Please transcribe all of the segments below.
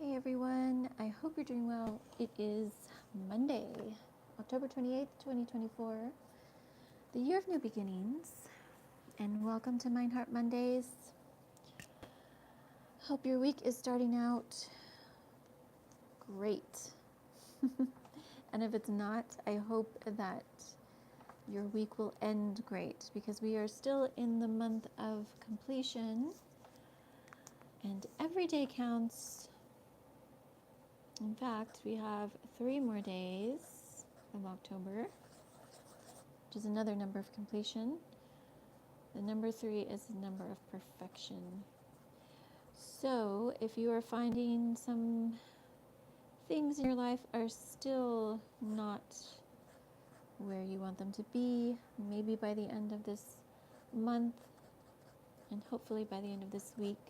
Hey everyone, I hope you're doing well. It is Monday, October 28th, 2024, the year of new beginnings, and welcome to Mind Heart Mondays. Hope your week is starting out great. And if it's not, I hope that your week will end great because we are still in the month of completion and every day counts. In fact, we have 3 more days of October, which is another number of completion. The number 3 is the number of perfection. So if you are finding some things in your life are still not where you want them to be, maybe by the end of this month, and hopefully by the end of this week,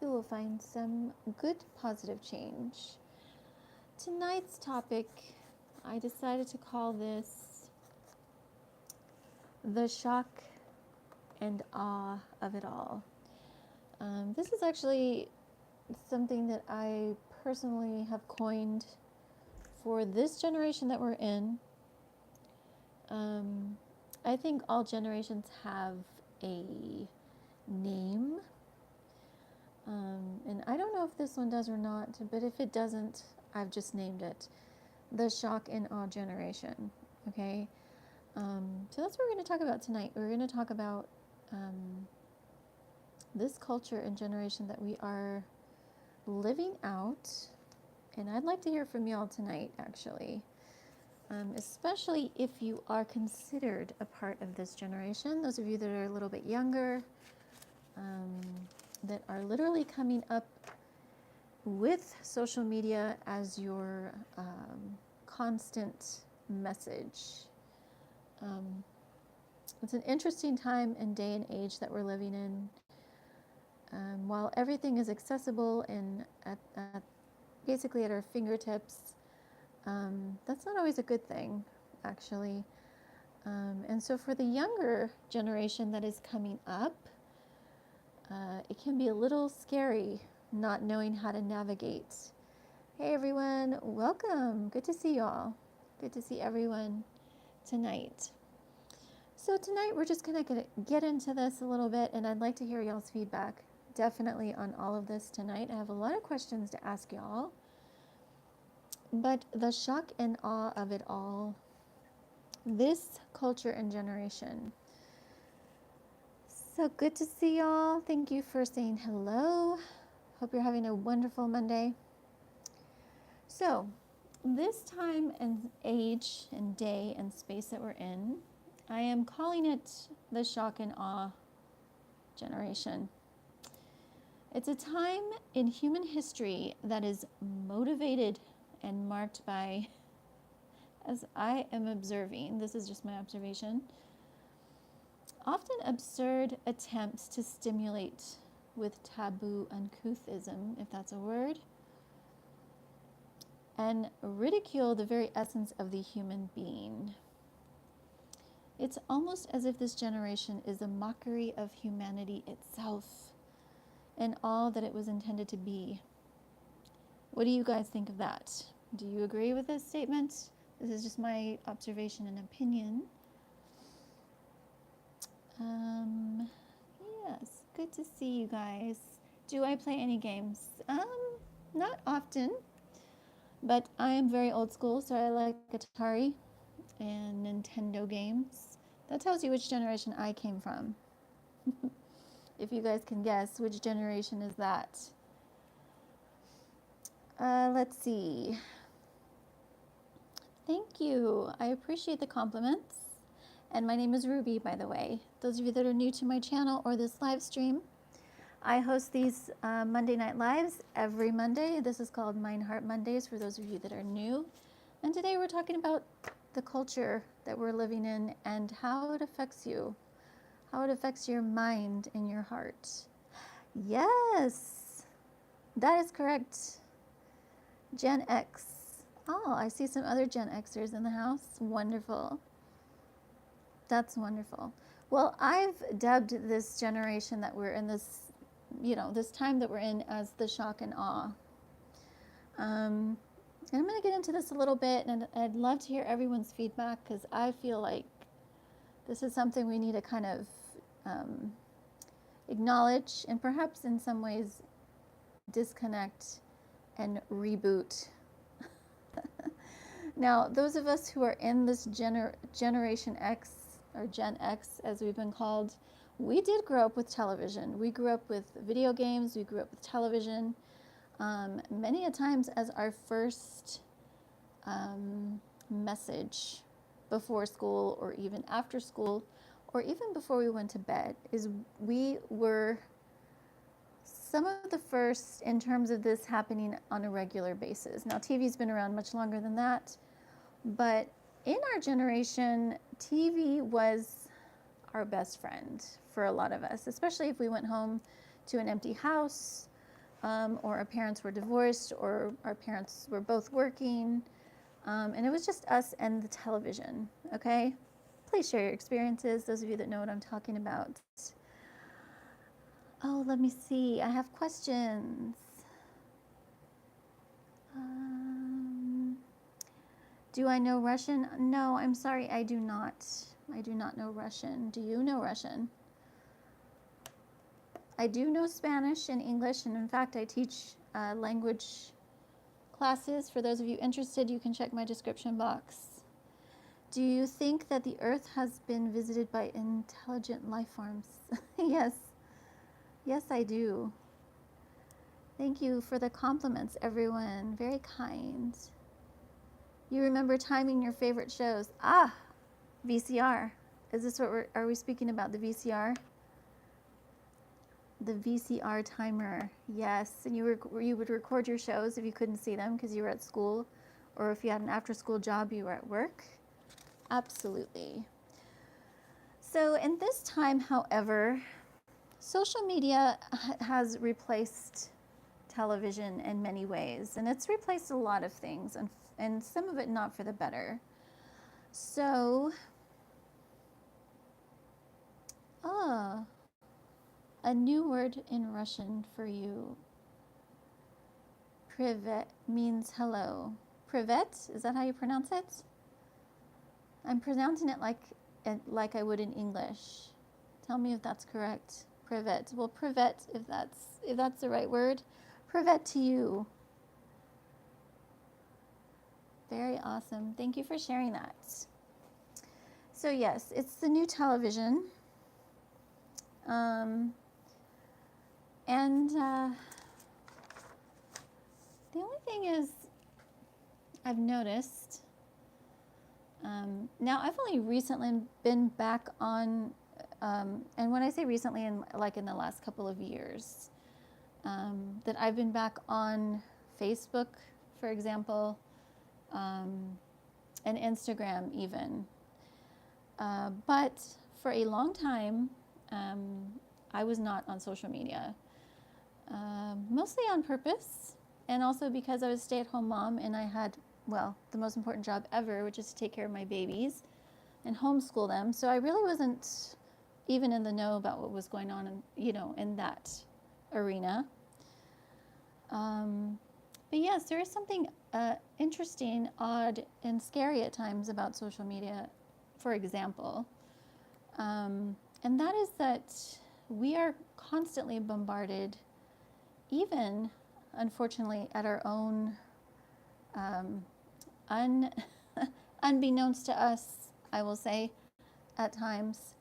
you will find some good positive change. Tonight's topic, I decided to call this the shock and awe of it all. This is actually something that I personally have coined for this generation that we're in. I think all generations have a name. And I don't know if this one does or not, but if it doesn't, I've just named it the shock and awe generation. Okay? So that's what we're going to talk about tonight. We're going to talk about this culture and generation that we are living out. And I'd like to hear from y'all tonight, actually. Especially if you are considered a part of this generation. Those of you that are a little bit younger, that are literally coming up with social media as your constant message. It's an interesting time and day and age that we're living in. While everything is accessible and basically at our fingertips, that's not always a good thing, actually. And so for the younger generation that is coming up, it can be a little scary not knowing how to navigate. Hey everyone, welcome. Good to see y'all. Good to see everyone tonight. So tonight we're just going to get into this a little bit, and I'd like to hear y'all's feedback definitely on all of this tonight. I have a lot of questions to ask y'all. But the shock and awe of it all, this culture and generation. So good to see y'all. Thank you for saying hello. Hope you're having a wonderful Monday. So this time and age and day and space that we're in, I am calling it the shock and awe generation. It's a time in human history that is motivated and marked by, as I am observing, this is just my observation, often absurd attempts to stimulate with taboo uncouthism, if that's a word, and ridicule the very essence of the human being. It's almost as if this generation is a mockery of humanity itself and all that it was intended to be. What do you guys think of that? Do you agree with this statement? This is just my observation and opinion. Yes, good to see you guys. Do I play any games? Not often, but I am very old school, so I like Atari and Nintendo games. That tells you which generation I came from. If you guys can guess, which generation is that? Let's see. Thank you. I appreciate the compliments. And my name is Ruby, by the way. Those of you that are new to my channel or this live stream, I host these Monday night lives every Monday. This is called Mind Heart Mondays for those of you that are new. And today we're talking about the culture that we're living in and how it affects you, how it affects your mind and your heart. Yes, that is correct. Gen X. Oh, I see some other Gen Xers in the house. Wonderful. That's wonderful. Well, I've dubbed this generation that we're in this, this time that we're in as the shock and awe. And I'm going to get into this a little bit, and I'd love to hear everyone's feedback because I feel like this is something we need to kind of acknowledge and perhaps in some ways disconnect and reboot. Now, those of us who are in this Generation X, or Gen X as we've been called, we did grow up with television. We grew up with video games, we grew up with television, many a times as our first message before school or even after school or even before we went to bed is we were some of the first in terms of this happening on a regular basis. Now, TV's been around much longer than that, but in our generation, TV was our best friend for a lot of us, especially if we went home to an empty house, or our parents were divorced, or our parents were both working, and it was just us and the television, okay? Please share your experiences, those of you that know what I'm talking about. Oh, let me see. I have questions. Do I know Russian? No, I'm sorry, I do not. I do not know Russian. Do you know Russian? I do know Spanish and English, and in fact, I teach language classes. For those of you interested, you can check my description box. Do you think that the Earth has been visited by intelligent life forms? Yes. Yes, I do. Thank you for the compliments, everyone. Very kind. You remember timing your favorite shows. Ah, VCR. Is this what are we speaking about, the VCR? The VCR timer, yes. And you would record your shows if you couldn't see them because you were at school, or if you had an after-school job, you were at work. Absolutely. So in this time, however, social media has replaced television in many ways, and it's replaced a lot of things, and some of it not for the better. So, a new word in Russian for you. Privet means hello. Privet, is that how you pronounce it? I'm pronouncing it like I would in English. Tell me if that's correct. Privet. Well, privet, if that's the right word. Privet to you. Very awesome. Thank you for sharing that. So yes, it's the new television. The only thing is, I've noticed, now I've only recently been back on, and when I say recently, in the last couple of years, that I've been back on Facebook, for example, and Instagram even. But for a long time, I was not on social media, mostly on purpose, and also because I was a stay-at-home mom and I had, well, the most important job ever, which is to take care of my babies and homeschool them. So I really wasn't even in the know about what was going on, in that arena. But yes, there is something interesting, odd, and scary at times about social media, for example. And that is that we are constantly bombarded, even, unfortunately, at our own, unbeknownst to us, I will say, at times.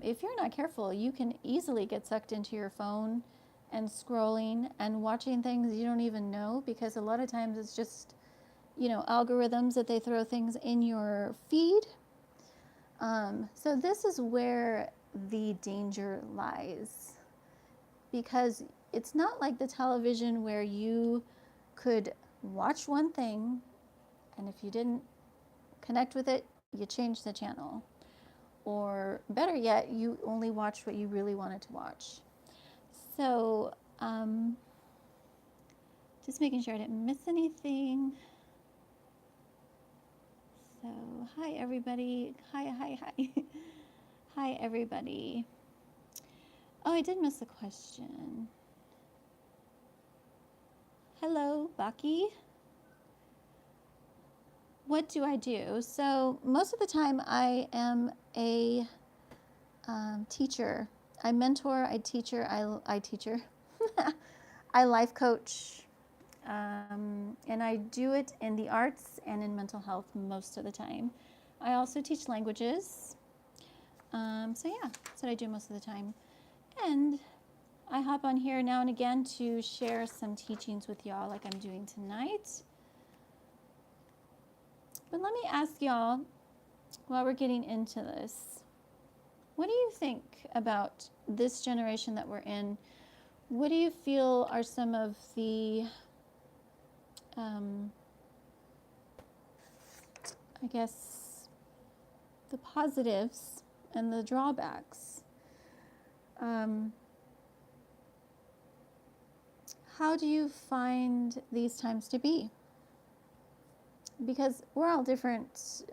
If you're not careful, you can easily get sucked into your phone and scrolling and watching things you don't even know, because a lot of times it's just, algorithms that they throw things in your feed. So this is where the danger lies, because it's not like the television where you could watch one thing, and if you didn't connect with it, you change the channel. Or better yet, you only watched what you really wanted to watch. So, just making sure I didn't miss anything. So, hi everybody. Hi. Hi everybody. Oh, I did miss a question. Hello, Baki. what do I do? So most of the time I am a teacher. I mentor, I teacher, I teacher. I life coach, and I do it in the arts and in mental health most of the time. I also teach languages. So yeah, that's what I do most of the time. And I hop on here now and again to share some teachings with y'all like I'm doing tonight. But let me ask y'all, while we're getting into this, what do you think about this generation that we're in? What do you feel are some of the, I guess, the positives and the drawbacks? How do you find these times to be? Because we're all different,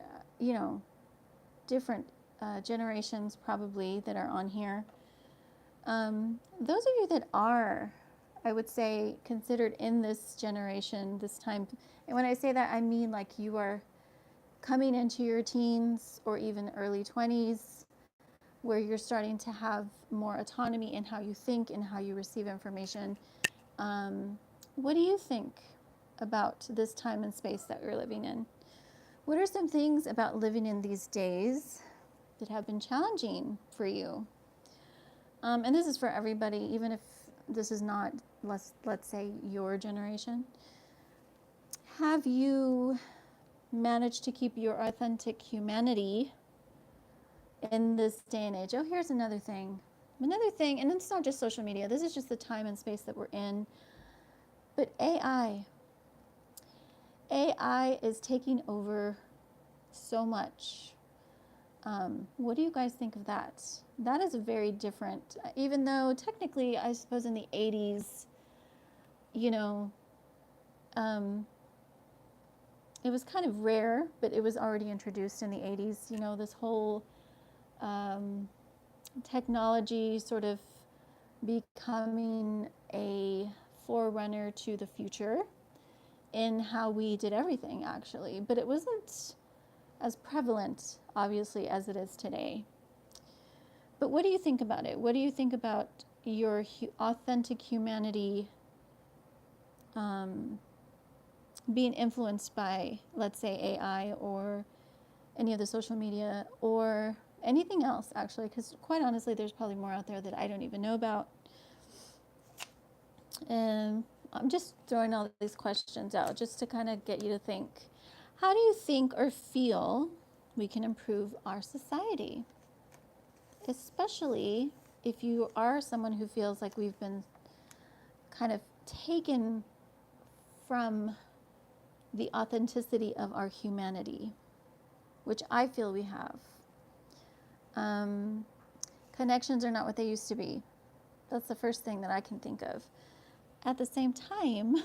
different generations probably that are on here. Those of you that are, I would say, considered in this generation, this time, and when I say that, I mean like you are coming into your teens or even early 20s, where you're starting to have more autonomy in how you think and how you receive information. What do you think about this time and space that we're living in? What are some things about living in these days that have been challenging for you? And this is for everybody, even if this is not, let's say, your generation. Have you managed to keep your authentic humanity in this day and age? Oh, here's another thing. Another thing, and it's not just social media. This is just the time and space that we're in. But AI is taking over so much. What do you guys think of that? That is a very different, even though technically, I suppose in the 80s, it was kind of rare, but it was already introduced in the 80s, this whole technology sort of becoming a forerunner to the future in how we did everything, actually. But it wasn't as prevalent, obviously, as it is today. But what do you think about it? What do you think about your authentic humanity being influenced by, let's say, AI or any of the social media or anything else, actually? Because quite honestly, there's probably more out there that I don't even know about. And I'm just throwing all these questions out just to kind of get you to think. How do you think or feel we can improve our society? Especially if you are someone who feels like we've been kind of taken from the authenticity of our humanity, which I feel we have. Connections are not what they used to be. That's the first thing that I can think of. At the same time,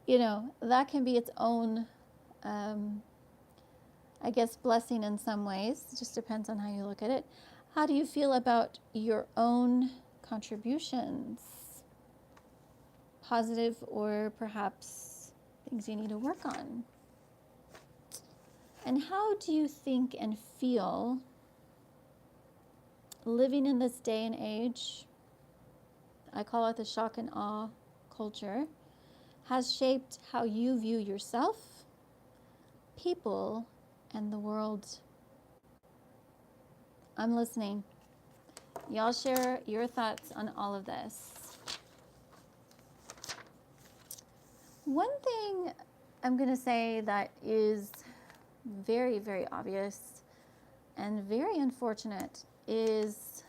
that can be its own, I guess, blessing in some ways. It just depends on how you look at it. How do you feel about your own contributions? Positive or perhaps things you need to work on? And how do you think and feel living in this day and age, I call it the shock and awe culture, has shaped how you view yourself, people, and the world? I'm listening. Y'all share your thoughts on all of this. One thing I'm going to say that is very, very obvious and very unfortunate is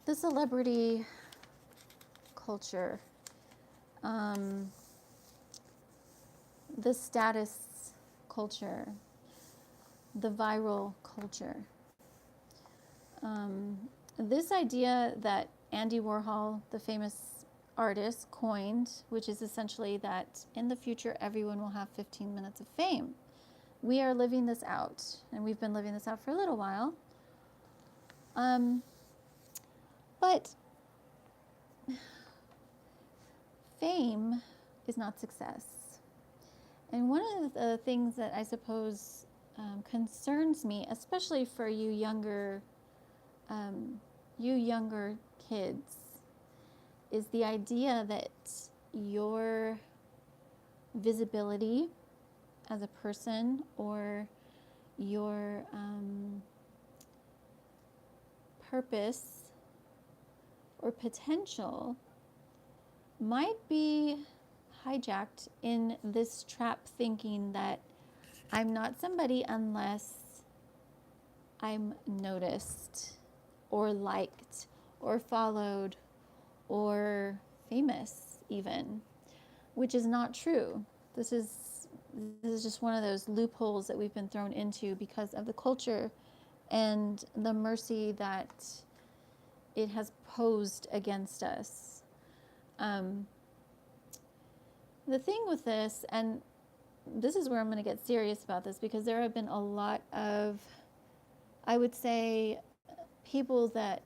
the celebrity culture, the status culture, the viral culture. This idea that Andy Warhol, the famous artist, coined, which is essentially that in the future everyone will have 15 minutes of fame. We are living this out, and we've been living this out for a little while. But fame is not success. And one of the things that I suppose concerns me, especially for um, you younger kids, is the idea that your visibility as a person, or your purpose or potential, might be hijacked in this trap thinking that I'm not somebody unless I'm noticed or liked or followed or famous even, which is not true. This is just one of those loopholes that we've been thrown into because of the culture and the mercy that it has posed against us. The thing with this, and this is where I'm going to get serious about this, because there have been a lot of, I would say, people that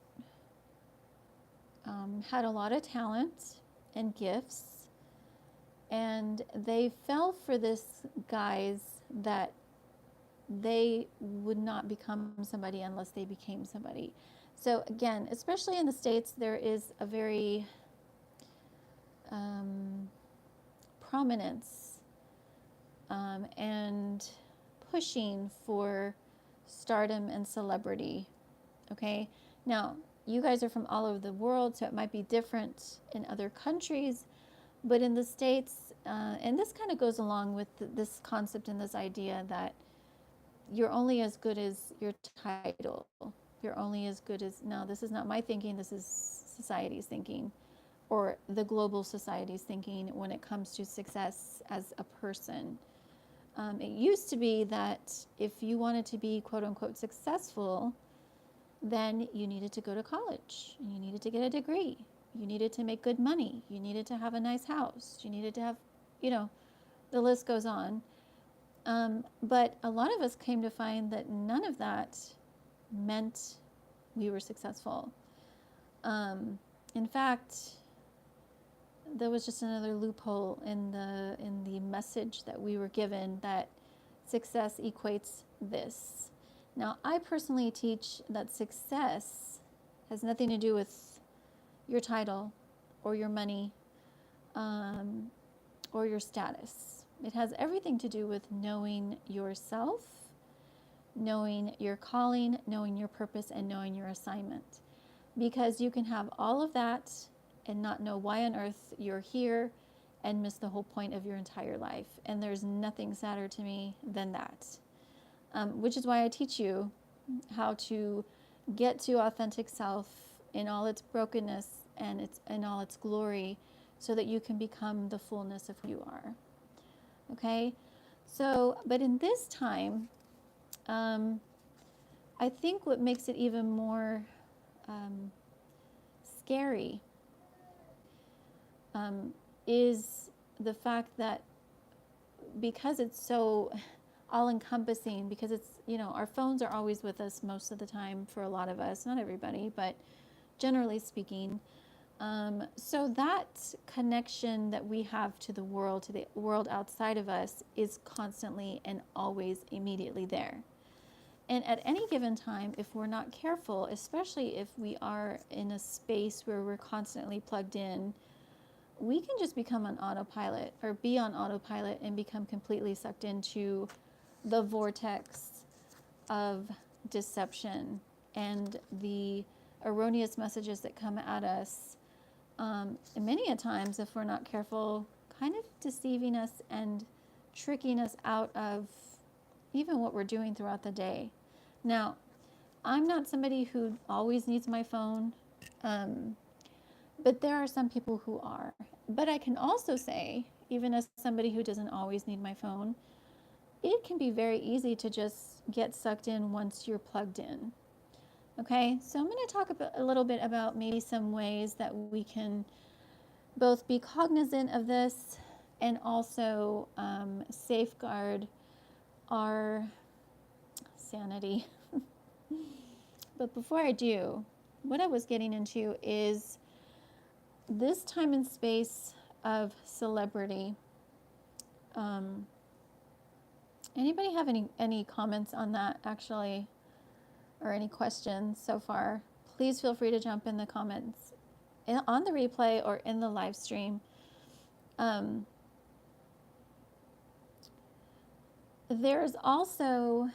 had a lot of talent and gifts, and they fell for this guise that they would not become somebody unless they became somebody. So again, especially in the States, there is a very prominence and pushing for stardom and celebrity. Okay, now you guys are from all over the world, so it might be different in other countries, but in the States, and this kind of goes along with this concept and this idea that you're only as good as your title. You're only as good as, no, this is not my thinking, this is society's thinking, or the global society's thinking when it comes to success as a person. It used to be that if you wanted to be quote unquote successful, then you needed to go to college, you needed to get a degree, you needed to make good money, you needed to have a nice house, you needed to have, the list goes on. But a lot of us came to find that none of that meant we were successful. In fact, there was just another loophole in the message that we were given, that success equates this. Now, I personally teach that success has nothing to do with your title or your money or your status. It has everything to do with knowing yourself, knowing your calling, knowing your purpose, and knowing your assignment. Because you can have all of that and not know why on earth you're here and miss the whole point of your entire life. And there's nothing sadder to me than that. Which is why I teach you how to get to authentic self in all its brokenness and in all its glory, so that you can become the fullness of who you are. Okay? So, but in this time, I think what makes it even more scary is the fact that, because it's so all-encompassing, because it's, our phones are always with us most of the time for a lot of us, not everybody, but generally speaking. So that connection that we have to the world outside of us, is constantly and always immediately there. And at any given time, if we're not careful, especially if we are in a space where we're constantly plugged in, we can just become an autopilot, or be on autopilot, and become completely sucked into the vortex of deception and the erroneous messages that come at us. And many a times, if we're not careful, kind of deceiving us and tricking us out of even what we're doing throughout the day. Now, I'm not somebody who always needs my phone, but there are some people who are. But I can also say, even as somebody who doesn't always need my phone, it can be very easy to just get sucked in once you're plugged in. Okay, so I'm going to talk a little bit about maybe some ways that we can both be cognizant of this and also safeguard our sanity. But before I do, what I was getting into is this time and space of celebrity. Um, Anybody have any comments on that, actually, or any questions so far? Please feel free to jump in the comments on the replay or in the live stream. There's also,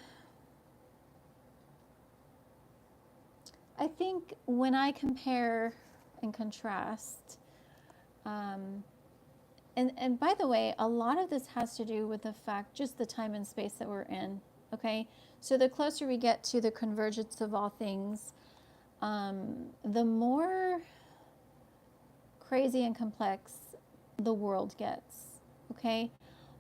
I think when I compare and contrast, and by the way, a lot of this has to do with the fact, just the time and space that we're in, okay? So the closer we get to the convergence of all things, the more crazy and complex the world gets, okay?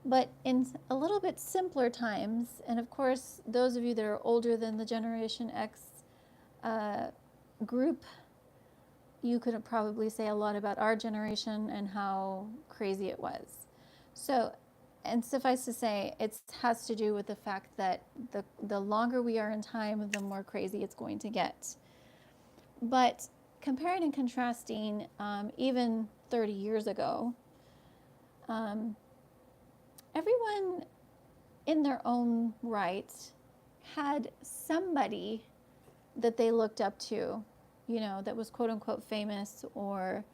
But in a little bit simpler times, and of course, those of you that are older than the Generation X group, you could probably say a lot about our generation and how crazy it was. So, and suffice to say, it has to do with the fact that the longer we are in time, the more crazy it's going to get. But comparing and contrasting, even 30 years ago, everyone in their own right had somebody that they looked up to, you know, that was quote unquote famous, or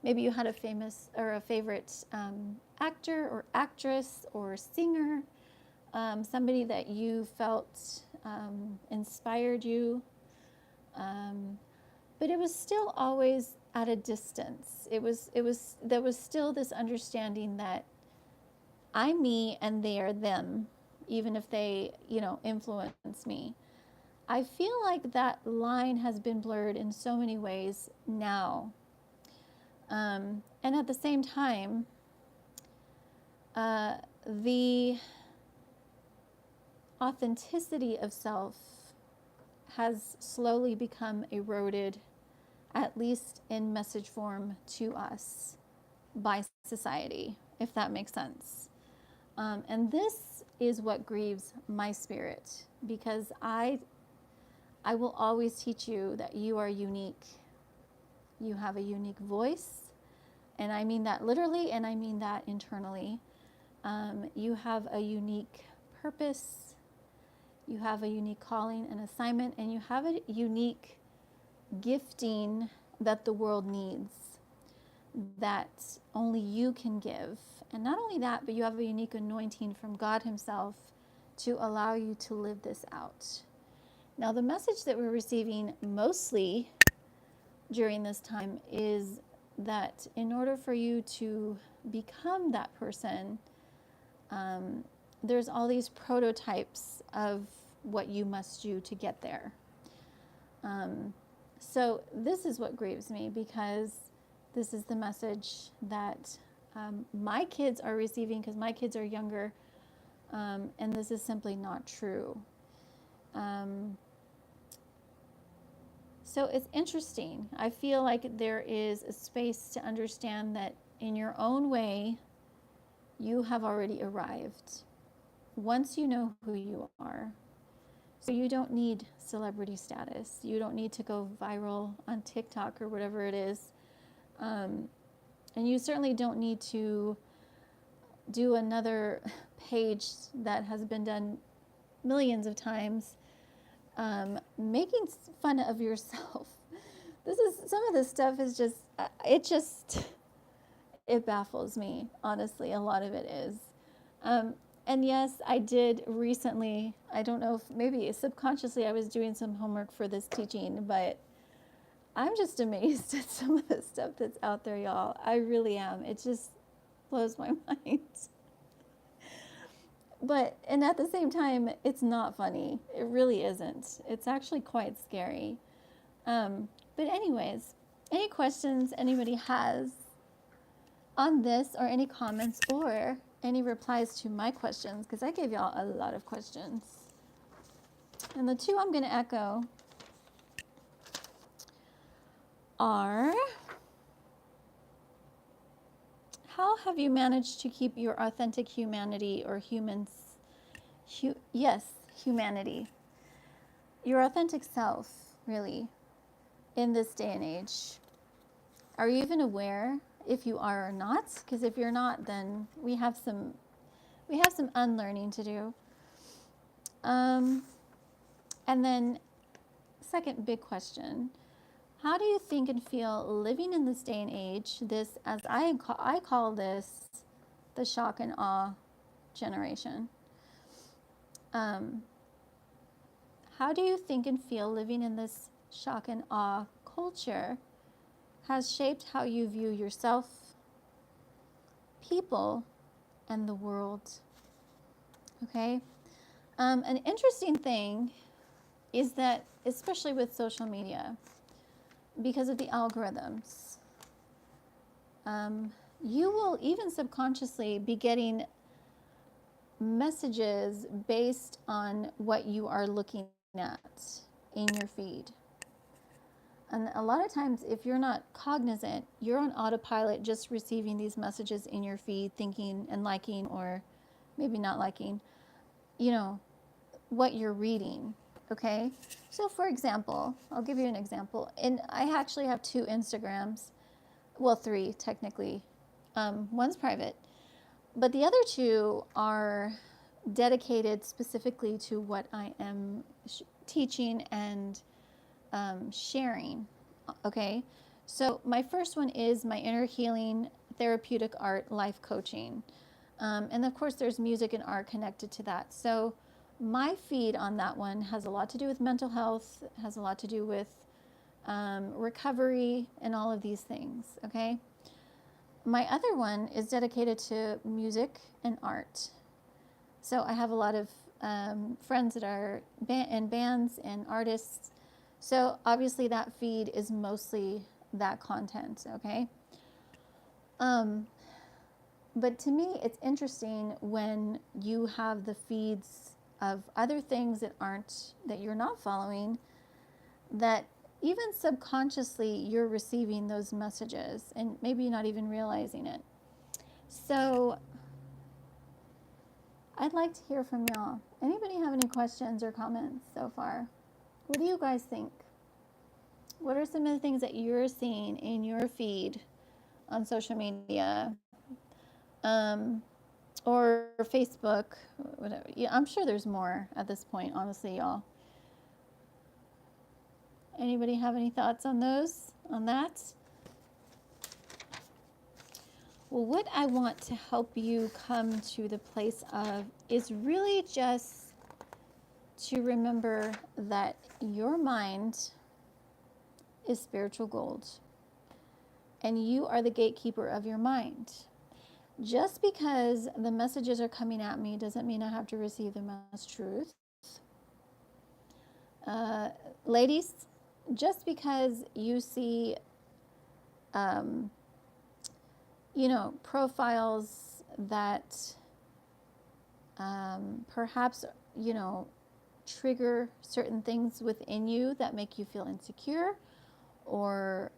maybe you had a famous or a favorite actor or actress or singer, somebody that you felt inspired you. But it was still always at a distance. There was still this understanding that I'm me and they are them, even if they, you know, influence me. I feel like that line has been blurred in so many ways now. And at the same time, the authenticity of self has slowly become eroded, at least in message form to us by society, if that makes sense. And this is what grieves my spirit, because I will always teach you that you are unique. You have a unique voice, and I mean that literally, and I mean that internally. You have a unique purpose, you have a unique calling and assignment, and you have a unique gifting that the world needs, that only you can give. And not only that, but you have a unique anointing from God Himself to allow you to live this out. Now, the message that we're receiving mostly during this time is that in order for you to become that person, there's all these prototypes of what you must do to get there. So this is what grieves me, because this is the message that my kids are receiving, because my kids are younger, and this is simply not true. So it's interesting. I feel like there is a space to understand that in your own way, you have already arrived. Once you know who you are. So you don't need celebrity status. You don't need to go viral on TikTok or whatever it is. And you certainly don't need to do another page that has been done millions of times, making fun of yourself. Some of this stuff is it baffles me, honestly. A lot of it is. And yes, I did recently, I don't know if maybe subconsciously I was doing some homework for this teaching, but I'm just amazed at some of the stuff that's out there, y'all. I really am. It just blows my mind. And at the same time, it's not funny. It really isn't. It's actually quite scary. But anyways, any questions anybody has on this, or any comments, or any replies to my questions, because I gave y'all a lot of questions. And the two I'm going to echo are, how have you managed to keep your authentic humanity, or humanity, your authentic self, really, in this day and age? Are you even aware if you are or not, because if you're not, then we have some unlearning to do. And then second big question, how do you think and feel living in this day and age, this, as I call this, the shock and awe generation? How do you think and feel living in this shock and awe culture has shaped how you view yourself, people, and the world? Okay? An interesting thing is that, especially with social media, because of the algorithms, you will even subconsciously be getting messages based on what you are looking at in your feed. And a lot of times, if you're not cognizant, you're on autopilot just receiving these messages in your feed, thinking and liking, or maybe not liking, what you're reading. Okay? So for example, I'll give you an example. And I actually have 2 Instagrams. Well, 3 technically. One's private. But the other 2 are dedicated specifically to what I am teaching and sharing. Okay? So my first one is my inner healing, therapeutic art, life coaching. And of course, there's music and art connected to that. So my feed on that one has a lot to do with mental health, has a lot to do with recovery, and all of these things, okay? My other one is dedicated to music and art. So I have a lot of friends that are in bands and artists. So obviously that feed is mostly that content, okay? But to me, it's interesting when you have the feeds of other things that you're not following, that even subconsciously you're receiving those messages and maybe you're not even realizing it. So I'd like to hear from y'all. Anybody have any questions or comments so far? What do you guys think? What are some of the things that you're seeing in your feed on social media? Or Facebook, whatever. Yeah, I'm sure there's more at this point, honestly, y'all. Anybody have any thoughts on that? Well, what I want to help you come to the place of is really just to remember that your mind is spiritual gold, and you are the gatekeeper of your mind. Just because the messages are coming at me doesn't mean I have to receive them as truth. Ladies, just because you see, profiles that perhaps, trigger certain things within you that make you feel insecure, or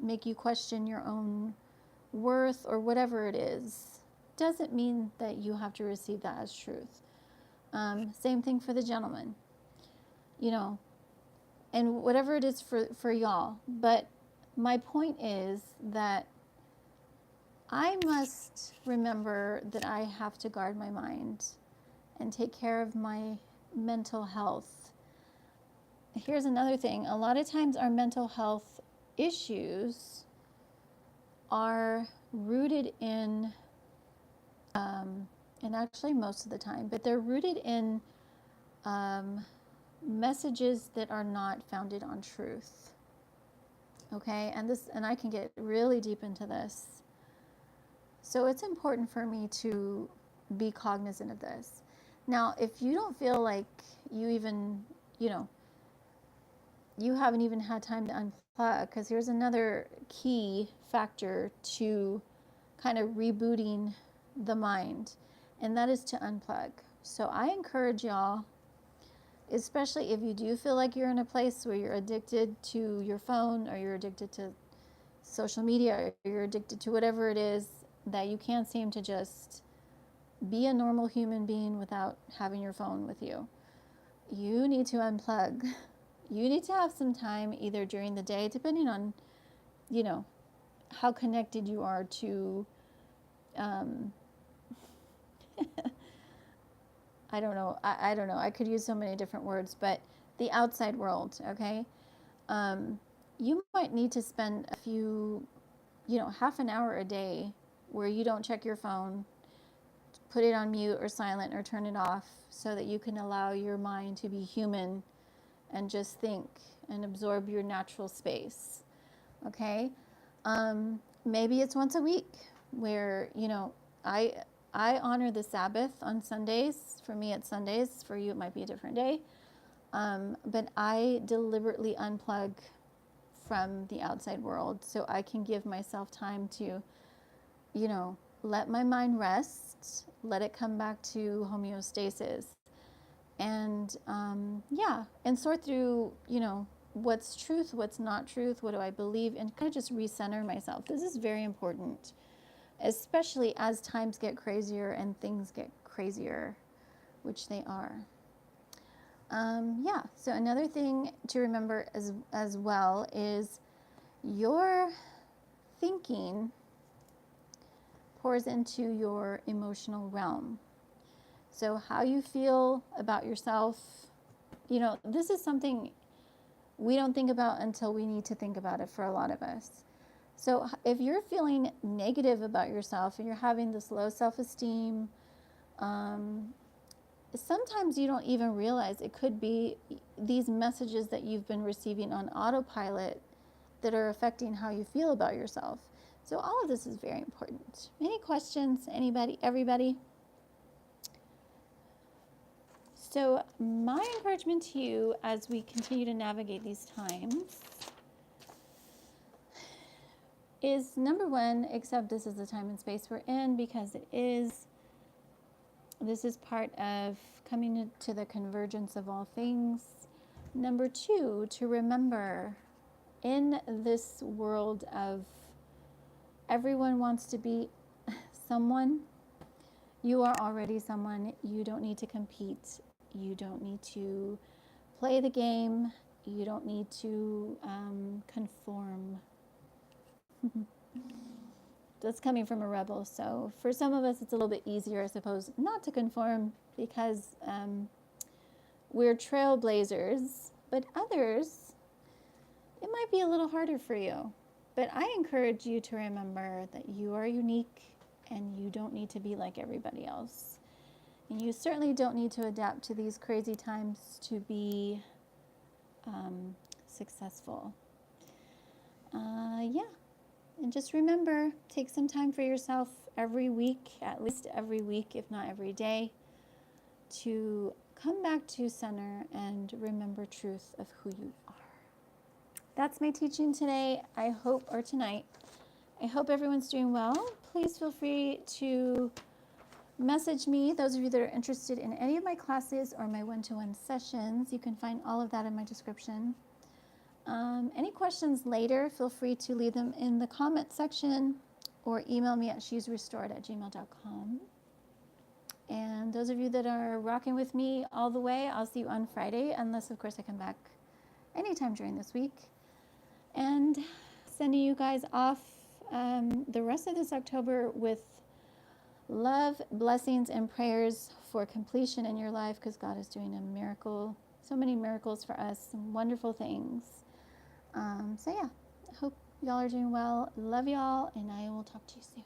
make you question your own worth, or whatever it is, doesn't mean that you have to receive that as truth. Same thing for the gentleman, and whatever it is for y'all. But my point is that I must remember that I have to guard my mind and take care of my mental health. Here's another thing. A lot of times our mental health issues are rooted in, and actually most of the time, but they're rooted in messages that are not founded on truth. Okay, and I can get really deep into this. So it's important for me to be cognizant of this. Now, if you don't feel like you even, you haven't even had time to unplug, because here's another key factor to kind of rebooting the mind, and that is to unplug. So I encourage y'all, especially if you do feel like you're in a place where you're addicted to your phone, or you're addicted to social media, or you're addicted to whatever it is, that you can't seem to just be a normal human being without having your phone with you. You need to unplug. You need to have some time either during the day, depending on, how connected you are to, um, I don't know. I don't know. I could use so many different words, but the outside world, okay? Um, you might need to spend a few, half an hour a day where you don't check your phone, put it on mute or silent or turn it off so that you can allow your mind to be human and just think and absorb your natural space, okay? Maybe it's once a week where, I I honor the Sabbath on Sundays. For me, it's Sundays. For you, it might be a different day. But I deliberately unplug from the outside world so I can give myself time to, let my mind rest, let it come back to homeostasis, and and sort through, what's truth, what's not truth, what do I believe, and kind of just recenter myself. This is very important, especially as times get crazier and things get crazier, which they are. So another thing to remember as well is your thinking pours into your emotional realm. So how you feel about yourself, this is something we don't think about until we need to think about it for a lot of us. So if you're feeling negative about yourself and you're having this low self-esteem, sometimes you don't even realize it could be these messages that you've been receiving on autopilot that are affecting how you feel about yourself. So all of this is very important. Any questions? Anybody? Everybody? So my encouragement to you as we continue to navigate these times is, number one, accept this is the time and space we're in, because this is part of coming to the convergence of all things. Number two, to remember, in this world of everyone wants to be someone, you are already someone. You don't need to compete. You don't need to play the game. You don't need to conform. That's coming from a rebel. So for some of us, it's a little bit easier, I suppose, not to conform because we're trailblazers. But others, it might be a little harder for you. But I encourage you to remember that you are unique and you don't need to be like everybody else. And you certainly don't need to adapt to these crazy times to be successful. And just remember, take some time for yourself every week, at least every week, if not every day, to come back to center and remember truth of who you are. That's my teaching today, or tonight. I hope everyone's doing well. Please feel free to message me, those of you that are interested in any of my classes or my one-to-one sessions. You can find all of that in my description. Any questions later, feel free to leave them in the comment section or email me at shesrestored@gmail.com. And those of you that are rocking with me all the way, I'll see you on Friday, unless, of course, I come back anytime during this week. And sending you guys off the rest of this October with love, blessings, and prayers for completion in your life, because God is doing a miracle, so many miracles for us, some wonderful things. I hope y'all are doing well. Love y'all, and I will talk to you soon.